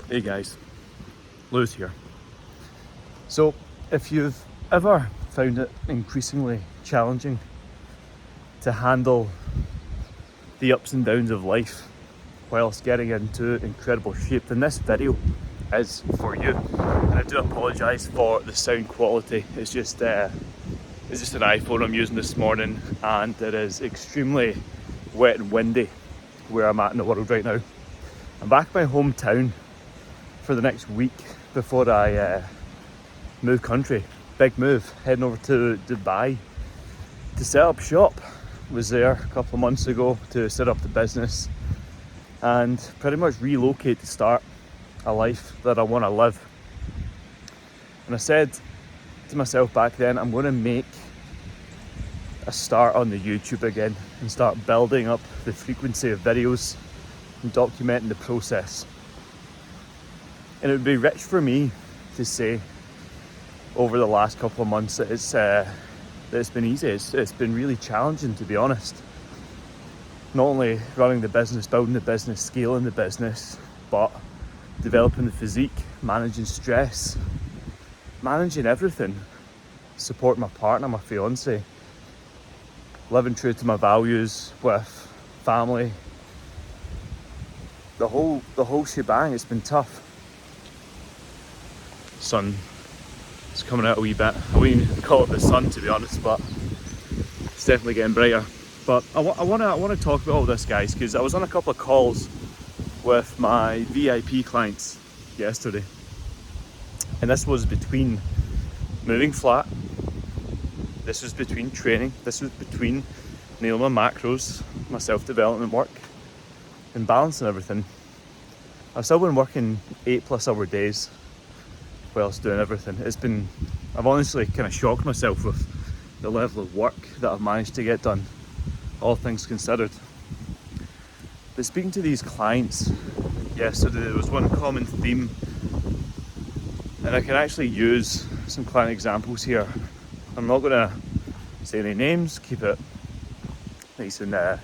Hey guys, Lewis here. So, if you've ever found it increasingly challenging to handle the ups and downs of life whilst getting into incredible shape, then this video is for you. And I do apologise for the sound quality. It's just an iPhone I'm using this morning, and it is extremely wet and windy where I'm at in the world right now. I'm back in my hometown for the next week before I move country. Big move, heading over to Dubai to set up shop. Was there a couple of months ago to set up the business and pretty much relocate to start a life that I want to live. And I said to myself back then, I'm going to make a start on the YouTube again and start building up the frequency of videos and documenting the process. And it would be rich for me to say over the last couple of months that it's been easy. It's been really challenging, to be honest. Not only running the business, building the business, scaling the business, but developing the physique, managing stress, managing everything, supporting my partner, my fiance, living true to my values with family. The whole shebang. It's been tough. Sun is coming out a wee bit. I wouldn't even call it the sun, to be honest, but it's definitely getting brighter. But I want to talk about all this, guys, because I was on a couple of calls with my VIP clients yesterday, and this was between moving flat, this was between training, this was between nailing my macros, my self-development work, and balancing everything. I've still been working 8+ hour days whilst doing everything. I've honestly kind of shocked myself with the level of work that I've managed to get done, all things considered. But speaking to these clients yesterday, there was one common theme, and I can actually use some client examples here. I'm not going to say any names, keep it nice and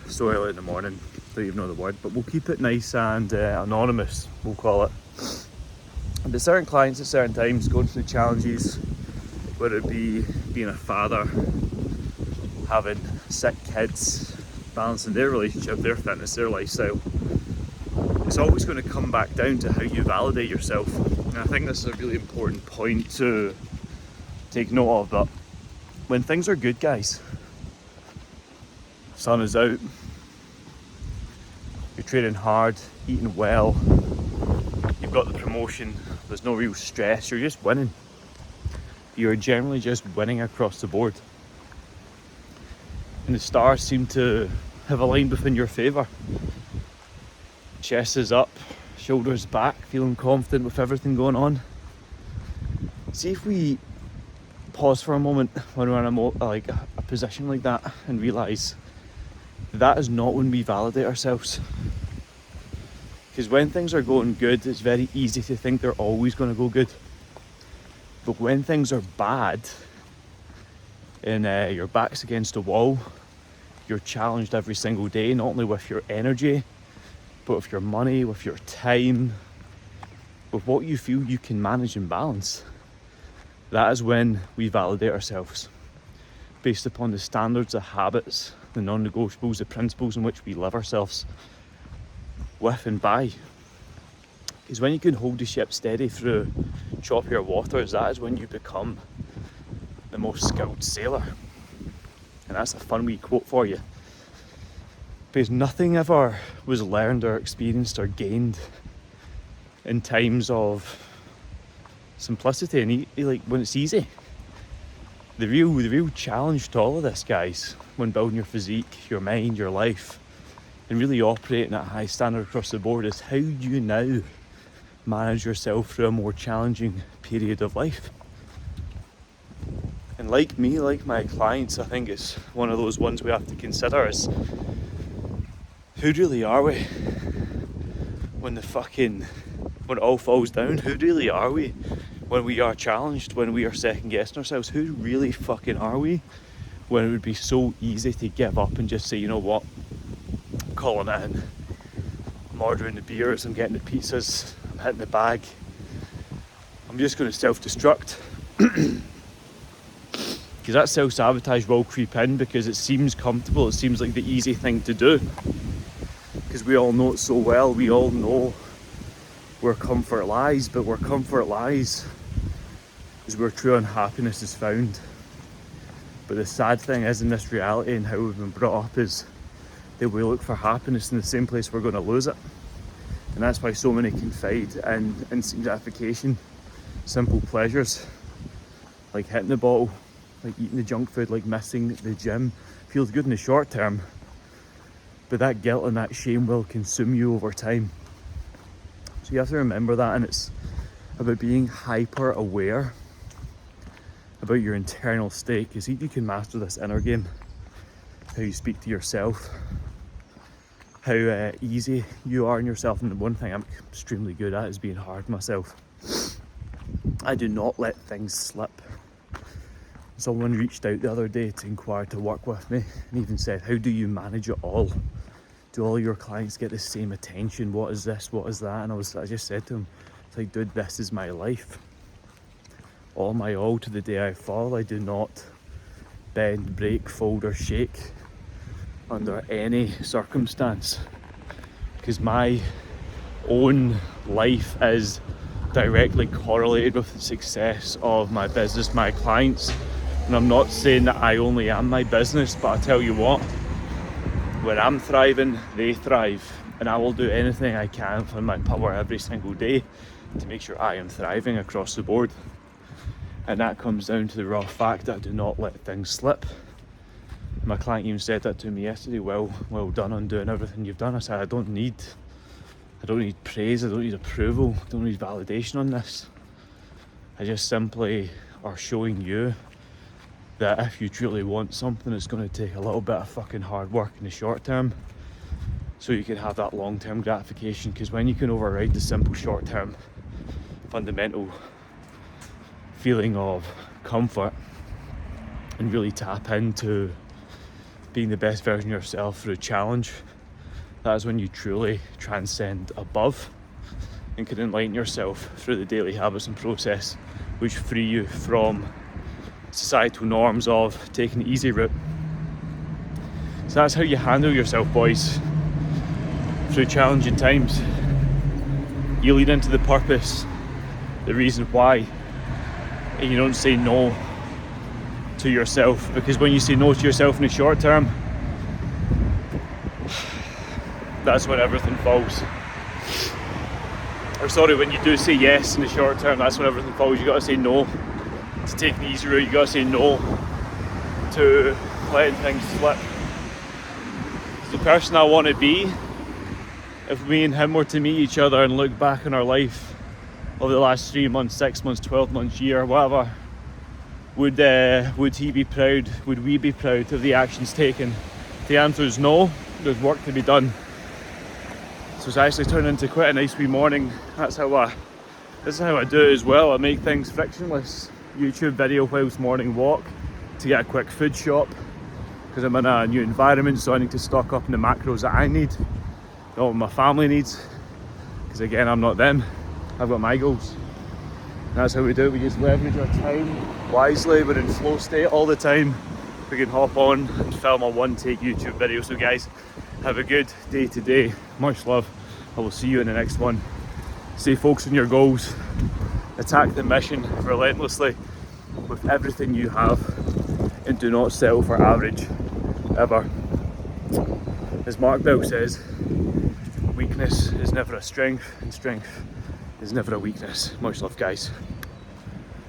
so early in the morning, don't even know the word, but we'll keep it nice and anonymous, we'll call it. But certain clients at certain times going through challenges, whether it be being a father, having sick kids, balancing their relationship, their fitness, their lifestyle, it's always going to come back down to how you validate yourself. And I think this is a really important point to take note of. But when things are good, guys, sun is out, you're training hard, eating well, you've got the promotion, there's no real stress, you're just winning. You're generally just winning across the board. And the stars seem to have aligned within your favour. Chest is up, shoulders back, feeling confident with everything going on. See if we pause for a moment when we're in a position like that and realise that is not when we validate ourselves. Because when things are going good, it's very easy to think they're always going to go good. But when things are bad and your back's against the wall, you're challenged every single day, not only with your energy, but with your money, with your time, with what you feel you can manage and balance. That is when we validate ourselves based upon the standards, the habits, the non-negotiables, the principles in which we live ourselves with and by. Because when you can hold the ship steady through choppier waters, that is when you become the most skilled sailor. And that's a fun wee quote for you. Because nothing ever was learned or experienced or gained in times of simplicity and like when it's easy. The real challenge to all of this, guys, when building your physique, your mind, your life, and really operating at a high standard across the board, is how you now manage yourself through a more challenging period of life. And like me, like my clients, I think it's one of those ones we have to consider is, who really are we when it all falls down? Who really are we when we are challenged, when we are second guessing ourselves? Who really fucking are we when it would be so easy to give up and just say, you know what, I'm calling it in. I'm ordering the beers, I'm getting the pizzas, I'm hitting the bag. I'm just going to self-destruct. Because that self-sabotage will creep in because it seems comfortable, it seems like the easy thing to do. Because we all know it so well, we all know where comfort lies, but where comfort lies is where true unhappiness is found. But the sad thing is, in this reality and how we've been brought up, is that we look for happiness in the same place we're going to lose it. And that's why so many confide in instant gratification, simple pleasures, like hitting the bottle, like eating the junk food, like missing the gym. Feels good in the short term, but that guilt and that shame will consume you over time. So you have to remember that, and it's about being hyper aware about your internal state, because you can master this inner game, how you speak to yourself, how easy you are on yourself. And the one thing I'm extremely good at is being hard on myself. I do not let things slip. Someone reached out the other day to inquire to work with me and even said, how do you manage it all? Do all your clients get the same attention? What is this? What is that? And I just said to him, it's like, dude, this is my life. All my all to the day I fall. I do not bend, break, fold or shake under any circumstance, because my own life is directly correlated with the success of my business, my clients. And I'm not saying that I only am my business, but I tell you what, when I'm thriving, they thrive, and I will do anything I can from my power every single day to make sure I am thriving across the board. And that comes down to the raw fact that I do not let things slip. My client even said that to me yesterday. Well done on doing everything you've done. I said, I don't need praise, I don't need approval, I don't need validation on this. I just simply are showing you that if you truly want something, it's going to take a little bit of fucking hard work in the short term so you can have that long-term gratification. Because when you can override the simple short-term fundamental feeling of comfort and really tap into being the best version of yourself through challenge, that is when you truly transcend above and can enlighten yourself through the daily habits and process which free you from societal norms of taking the easy route. So that's how you handle yourself, boys, through challenging times. You lean into the purpose, the reason why, and you don't say no to yourself, because when you say no to yourself in the short term, that's when everything falls. Or sorry, when you do say yes in the short term, that's when everything falls. You got to say no to taking the easy route. You got to say no to letting things slip. It's the person I want to be. If me and him were to meet each other and look back on our life over the last 3 months, 6 months, 12 months, year, whatever, would he be proud? Would we be proud of the actions taken? The answer is no. There's work to be done. So it's actually turned into quite a nice wee morning. This is how I do it as well. I make things frictionless. YouTube video whilst morning walk to get a quick food shop, because I'm in a new environment, so I need to stock up on the macros that I need, not what my family needs, because again, I'm not them. I've got my goals. And that's how we do it. We just leverage our time wisely. We're in flow state all the time. We can hop on and film a one-take YouTube video. So guys, have a good day today. Much love. I will see you in the next one. Stay focused on your goals. Attack the mission relentlessly with everything you have, and do not settle for average, ever. As Mark Bell says, weakness is never a strength, and strength is never a weakness. Much love, guys.